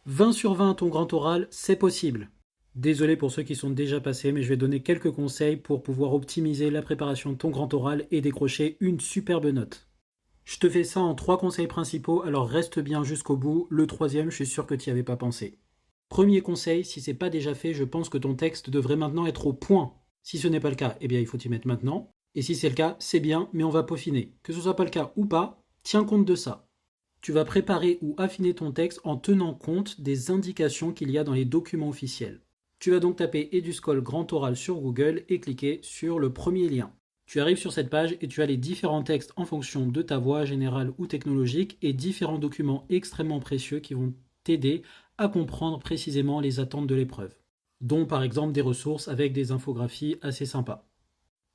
20 sur 20 à ton grand oral, c'est possible. Désolé pour ceux qui sont déjà passés, mais je vais donner quelques conseils pour pouvoir optimiser la préparation de ton grand oral et décrocher une superbe note. Je te fais ça en 3 conseils principaux, alors reste bien jusqu'au bout. Le troisième, je suis sûr que tu n'y avais pas pensé. Premier conseil, si c'est pas déjà fait, je pense que ton texte devrait maintenant être au point. Si ce n'est pas le cas, eh bien il faut t'y mettre maintenant. Et si c'est le cas, c'est bien, mais on va peaufiner. Que ce soit pas le cas ou pas, tiens compte de ça. Tu vas préparer ou affiner ton texte en tenant compte des indications qu'il y a dans les documents officiels. Tu vas donc taper Eduscol Grand Oral sur Google et cliquer sur le premier lien. Tu arrives sur cette page et tu as les différents textes en fonction de ta voie générale ou technologique et différents documents extrêmement précieux qui vont t'aider à comprendre précisément les attentes de l'épreuve, dont par exemple des ressources avec des infographies assez sympas.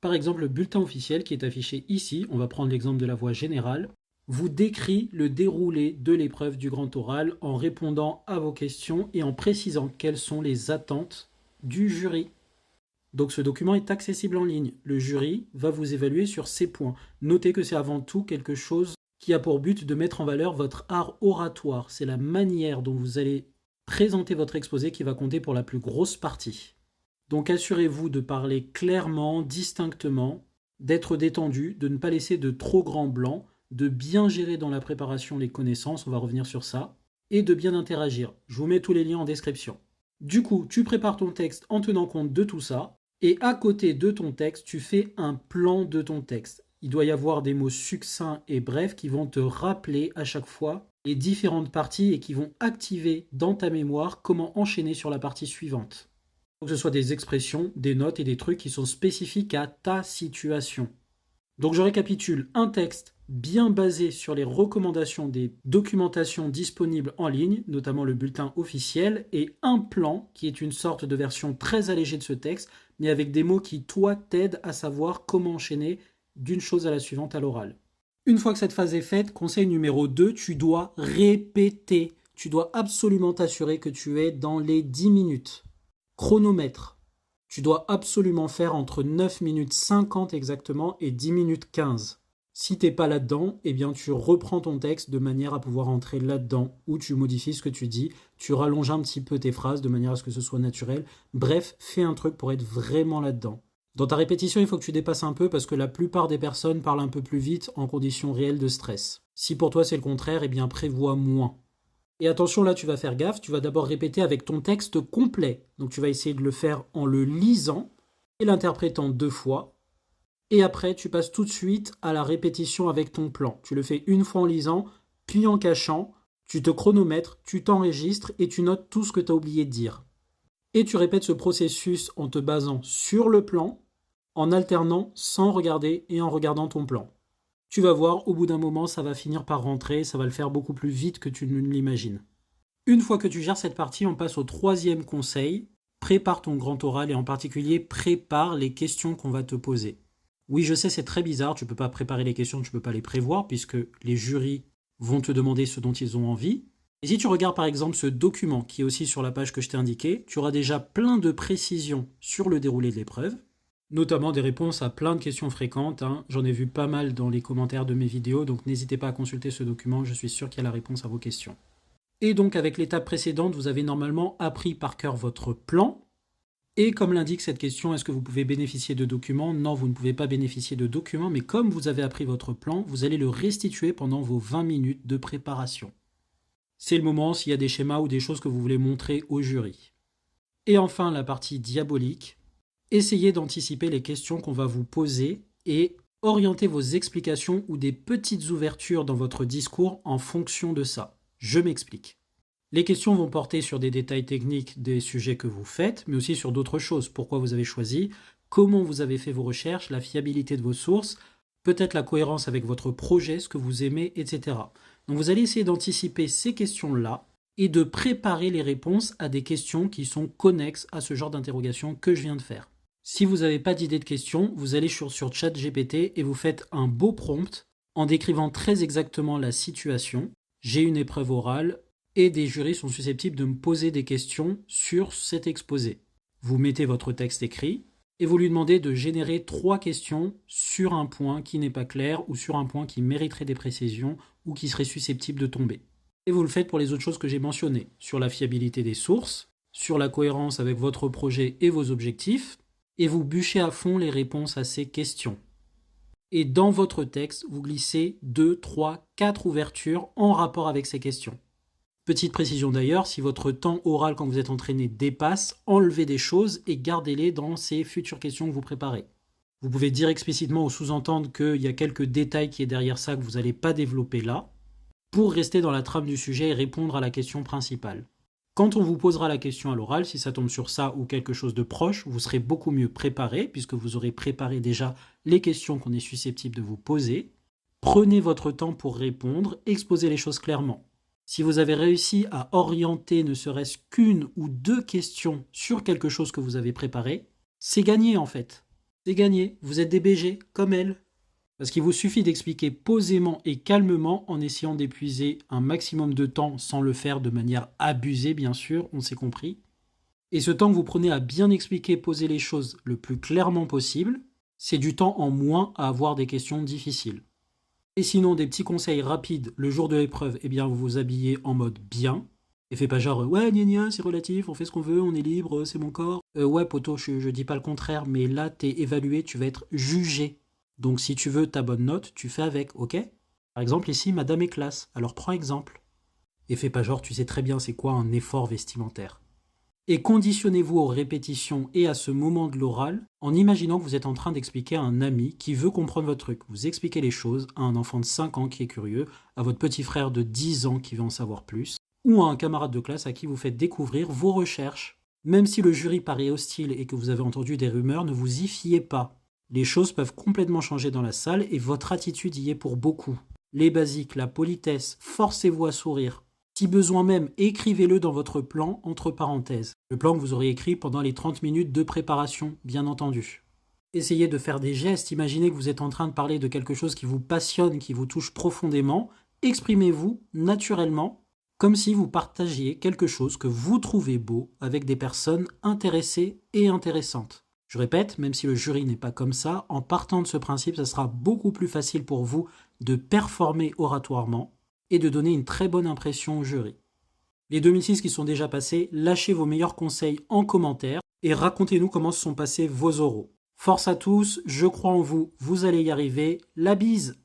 Par exemple, le bulletin officiel qui est affiché ici, on va prendre l'exemple de la voie générale, vous décrit le déroulé de l'épreuve du grand oral en répondant à vos questions et en précisant quelles sont les attentes du jury. Donc ce document est accessible en ligne. Le jury va vous évaluer sur ces points. Notez que c'est avant tout quelque chose qui a pour but de mettre en valeur votre art oratoire. C'est la manière dont vous allez présenter votre exposé qui va compter pour la plus grosse partie. Donc assurez-vous de parler clairement, distinctement, d'être détendu, de ne pas laisser de trop grands blancs, de bien gérer dans la préparation les connaissances, on va revenir sur ça, et de bien interagir. Je vous mets tous les liens en description. Du coup, tu prépares ton texte en tenant compte de tout ça, et à côté de ton texte, tu fais un plan de ton texte. Il doit y avoir des mots succincts et brefs qui vont te rappeler à chaque fois les différentes parties et qui vont activer dans ta mémoire comment enchaîner sur la partie suivante. Que ce soit des expressions, des notes et des trucs qui sont spécifiques à ta situation. Donc je récapitule, un texte bien basé sur les recommandations des documentations disponibles en ligne, notamment le bulletin officiel, et un plan qui est une sorte de version très allégée de ce texte, mais avec des mots qui, toi, t'aident à savoir comment enchaîner d'une chose à la suivante à l'oral. Une fois que cette phase est faite, conseil numéro 2, tu dois répéter. Tu dois absolument t'assurer que tu es dans les 10 minutes. Chronomètre. Tu dois absolument faire entre 9 minutes 50 exactement et 10 minutes 15. Si t'es pas là-dedans, eh bien tu reprends ton texte de manière à pouvoir entrer là-dedans, ou tu modifies ce que tu dis, tu rallonges un petit peu tes phrases de manière à ce que ce soit naturel. Bref, fais un truc pour être vraiment là-dedans. Dans ta répétition, il faut que tu dépasses un peu parce que la plupart des personnes parlent un peu plus vite en conditions réelles de stress. Si pour toi c'est le contraire, eh bien prévois moins. Et attention, là, tu vas faire gaffe, tu vas d'abord répéter avec ton texte complet. Donc tu vas essayer de le faire en le lisant et l'interprétant 2 fois. Et après, tu passes tout de suite à la répétition avec ton plan. Tu le fais une fois en lisant, puis en cachant, tu te chronomètres, tu t'enregistres et tu notes tout ce que tu as oublié de dire. Et tu répètes ce processus en te basant sur le plan, en alternant sans regarder et en regardant ton plan. Tu vas voir, au bout d'un moment, ça va finir par rentrer, ça va le faire beaucoup plus vite que tu ne l'imagines. Une fois que tu gères cette partie, on passe au troisième conseil. Prépare ton grand oral et en particulier, prépare les questions qu'on va te poser. Oui, je sais, c'est très bizarre, tu ne peux pas préparer les questions, tu ne peux pas les prévoir puisque les jurys vont te demander ce dont ils ont envie. Et si tu regardes par exemple ce document qui est aussi sur la page que je t'ai indiqué, tu auras déjà plein de précisions sur le déroulé de l'épreuve, notamment des réponses à plein de questions fréquentes. J'en ai vu pas mal dans les commentaires de mes vidéos, donc n'hésitez pas à consulter ce document, je suis sûr qu'il y a la réponse à vos questions. Et donc avec l'étape précédente, vous avez normalement appris par cœur votre plan. Et comme l'indique cette question, est-ce que vous pouvez bénéficier de documents? Non, vous ne pouvez pas bénéficier de documents, mais comme vous avez appris votre plan, vous allez le restituer pendant vos 20 minutes de préparation. C'est le moment s'il y a des schémas ou des choses que vous voulez montrer au jury. Et enfin, la partie diabolique. Essayez d'anticiper les questions qu'on va vous poser et orientez vos explications ou des petites ouvertures dans votre discours en fonction de ça. Je m'explique. Les questions vont porter sur des détails techniques des sujets que vous faites, mais aussi sur d'autres choses. Pourquoi vous avez choisi, comment vous avez fait vos recherches, la fiabilité de vos sources, peut-être la cohérence avec votre projet, ce que vous aimez, etc. Donc vous allez essayer d'anticiper ces questions-là et de préparer les réponses à des questions qui sont connexes à ce genre d'interrogation que je viens de faire. Si vous n'avez pas d'idée de questions, vous allez sur ChatGPT et vous faites un beau prompt en décrivant très exactement la situation. J'ai une épreuve orale et des jurys sont susceptibles de me poser des questions sur cet exposé. Vous mettez votre texte écrit et vous lui demandez de générer 3 questions sur un point qui n'est pas clair ou sur un point qui mériterait des précisions ou qui serait susceptible de tomber. Et vous le faites pour les autres choses que j'ai mentionnées, sur la fiabilité des sources, sur la cohérence avec votre projet et vos objectifs, et vous bûchez à fond les réponses à ces questions. Et dans votre texte, vous glissez 2, 3, 4 ouvertures en rapport avec ces questions. Petite précision d'ailleurs, si votre temps oral quand vous êtes entraîné dépasse, enlevez des choses et gardez-les dans ces futures questions que vous préparez. Vous pouvez dire explicitement ou sous-entendre qu'il y a quelques détails qui est derrière ça que vous n'allez pas développer là, pour rester dans la trame du sujet et répondre à la question principale. Quand on vous posera la question à l'oral, si ça tombe sur ça ou quelque chose de proche, vous serez beaucoup mieux préparé, puisque vous aurez préparé déjà les questions qu'on est susceptible de vous poser. Prenez votre temps pour répondre, exposez les choses clairement. Si vous avez réussi à orienter ne serait-ce qu'une ou deux questions sur quelque chose que vous avez préparé, c'est gagné en fait. C'est gagné, vous êtes des BG, comme elle. Parce qu'il vous suffit d'expliquer posément et calmement en essayant d'épuiser un maximum de temps sans le faire de manière abusée, bien sûr, on s'est compris. Et ce temps que vous prenez à bien expliquer, poser les choses le plus clairement possible, c'est du temps en moins à avoir des questions difficiles. Et sinon, des petits conseils rapides, le jour de l'épreuve, eh bien vous vous habillez en mode bien. Et fais pas genre, ouais, gna gna, c'est relatif, on fait ce qu'on veut, on est libre, c'est mon corps. Ouais, poto, je dis pas le contraire, mais là, t'es évalué, tu vas être jugé. Donc si tu veux ta bonne note, tu fais avec, ok? Par exemple, ici, madame est classe, alors prends exemple. Et fais pas genre, tu sais très bien c'est quoi un effort vestimentaire. Et conditionnez-vous aux répétitions et à ce moment de l'oral en imaginant que vous êtes en train d'expliquer à un ami qui veut comprendre votre truc. Vous expliquez les choses à un enfant de 5 ans qui est curieux, à votre petit frère de 10 ans qui veut en savoir plus, ou à un camarade de classe à qui vous faites découvrir vos recherches. Même si le jury paraît hostile et que vous avez entendu des rumeurs, ne vous y fiez pas. Les choses peuvent complètement changer dans la salle et votre attitude y est pour beaucoup. Les basiques, la politesse, forcez-vous à sourire. Si besoin même, écrivez-le dans votre plan entre parenthèses. Le plan que vous aurez écrit pendant les 30 minutes de préparation, bien entendu. Essayez de faire des gestes, imaginez que vous êtes en train de parler de quelque chose qui vous passionne, qui vous touche profondément. Exprimez-vous naturellement, comme si vous partagiez quelque chose que vous trouvez beau avec des personnes intéressées et intéressantes. Je répète, même si le jury n'est pas comme ça, en partant de ce principe, ça sera beaucoup plus facile pour vous de performer oratoirement et de donner une très bonne impression au jury. Les 2006 qui sont déjà passés, lâchez vos meilleurs conseils en commentaire et racontez-nous comment se sont passés vos oraux. Force à tous, je crois en vous, vous allez y arriver. La bise!